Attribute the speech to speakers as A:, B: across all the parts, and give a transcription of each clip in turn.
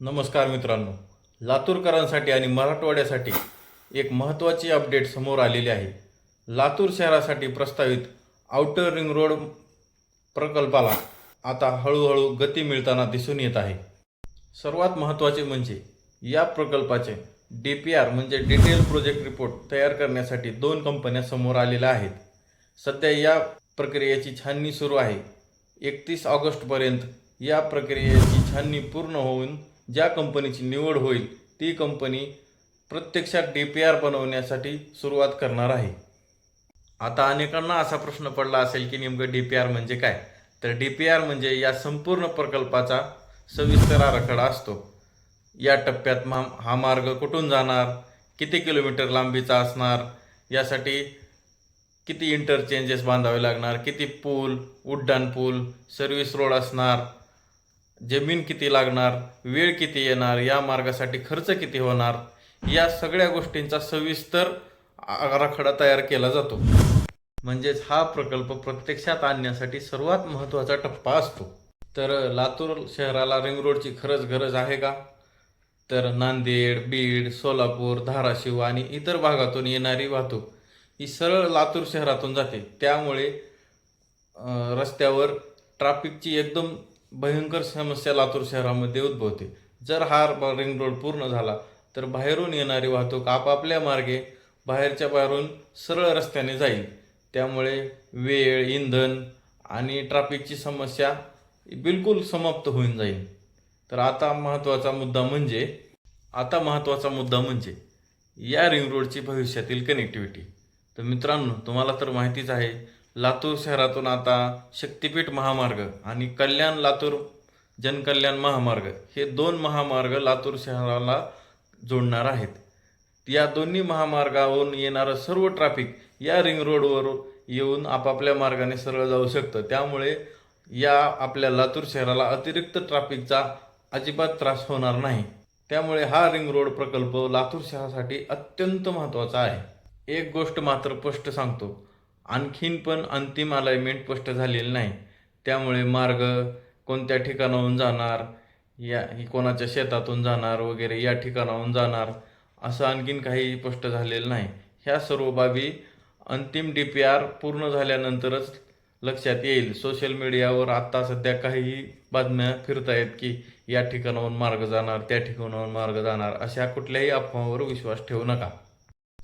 A: नमस्कार मित्रांनो, लातूरकरांसाठी आणि मराठवाड्यासाठी एक महत्त्वाची अपडेट समोर आलेली आहे. लातूर शहरासाठी प्रस्तावित आउटर रिंग रोड प्रकल्पाला आता हळूहळू गती मिळताना दिसून येत आहे. सर्वात महत्त्वाचे म्हणजे या प्रकल्पाचे DPR म्हणजे डिटेल प्रोजेक्ट रिपोर्ट तयार करण्यासाठी 2 कंपन्या समोर आलेल्या आहेत. सध्या या प्रक्रियेची छाननी सुरू आहे. 31 ऑगस्टपर्यंत या प्रक्रियेची छाननी पूर्ण होऊन ज्या कंपनीची निवड होईल ती कंपनी प्रत्यक्षात DPR बनवण्यासाठी सुरुवात करणार आहे. आता अनेकांना असा प्रश्न पडला असेल की नेमकं DPR म्हणजे काय? तर DPR म्हणजे या संपूर्ण प्रकल्पाचा सविस्तर आराखडा असतो. या टप्प्यात हा मार्ग कुठून जाणार, किती किलोमीटर लांबीचा असणार, यासाठी किती इंटरचेंजेस बांधावे लागणार, किती पूल, उड्डाण पूल, सर्व्हिस रोड असणार, जमीन किती लागणार, वेळ किती येणार, या मार्गासाठी खर्च किती होणार, या सगळ्या गोष्टींचा सविस्तर आराखडा तयार केला जातो. म्हणजेच हा प्रकल्प प्रत्यक्षात आणण्यासाठी सर्वात महत्त्वाचा टप्पा असतो. तर लातूर शहराला रिंग रोडची खरंच गरज आहे का? तर नांदेड, बीड, सोलापूर, धाराशिव आणि इतर भागातून येणारी वाहतूक ही सरळ लातूर शहरातून जाते. त्यामुळे रस्त्यावर ट्रॅफिकची एकदम भयंकर समस्या लातूर शहरामध्ये उद्भवते. जर हा रिंग रोड पूर्ण झाला तर बाहेरून येणारी वाहतूक आपापल्या मार्गे बाहेरून सरळ रस्त्याने जाईल. त्यामुळे वेळ, इंधन आणि ट्रॅफिकची समस्या बिलकुल समाप्त होऊन जाईल. तर आता महत्त्वाचा मुद्दा म्हणजे या रिंग रोडची भविष्यातील कनेक्टिव्हिटी. तर मित्रांनो, तुम्हाला तर माहितीच आहे, लातूर शहरातून आता शक्तिपीठ महामार्ग आणि कल्याण लातूर जनकल्याण महामार्ग हे 2 महामार्ग लातूर शहराला जोडणार आहेत. या दोन्ही महामार्गावरून येणारं सर्व ट्रॅफिक या रिंग रोडवर येऊन आपापल्या मार्गाने सरळ जाऊ शकतं. त्यामुळे या आपल्या लातूर शहराला अतिरिक्त ट्रॅफिकचा अजिबात त्रास होणार नाही. त्यामुळे हा रिंग रोड प्रकल्प लातूर शहरासाठी अत्यंत महत्त्वाचा आहे. एक गोष्ट मात्र स्पष्ट सांगतो, आणखीन पण अंतिम अलाइनमेंट स्पष्ट झालेली नाही. त्यामुळे मार्ग कोणत्या ठिकाणाहून जाणार, कोणाच्या शेतातून जाणार वगैरे, या ठिकाणाहून जाणार असं आणखीन काही स्पष्ट झालेलं नाही. ह्या सर्व बाबी अंतिम DPR पूर्ण झाल्यानंतरच लक्षात येईल. सोशल मीडियावर आत्ता सध्या काही बातम्या फिरत आहेत की या ठिकाणाहून मार्ग जाणार, त्या ठिकाणाहून मार्ग जाणार, अशा कुठल्याही अफवावर विश्वास ठेवू नका.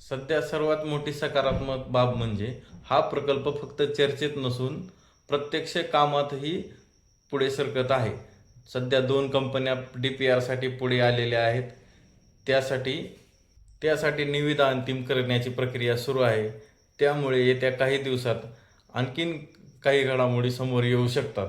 A: सध्या सर्वात मोठी सकारात्मक बाब म्हणजे हा प्रकल्प फक्त चर्चेत नसून प्रत्यक्ष कामातही पुढे सरकत आहे. सध्या 2 कंपन्या DPRसाठी पुढे आलेल्या आहेत. त्यासाठी निविदा अंतिम करण्याची प्रक्रिया सुरू आहे. त्यामुळे येत्या काही दिवसात आणखीन काही घडामोडी समोर येऊ शकतात.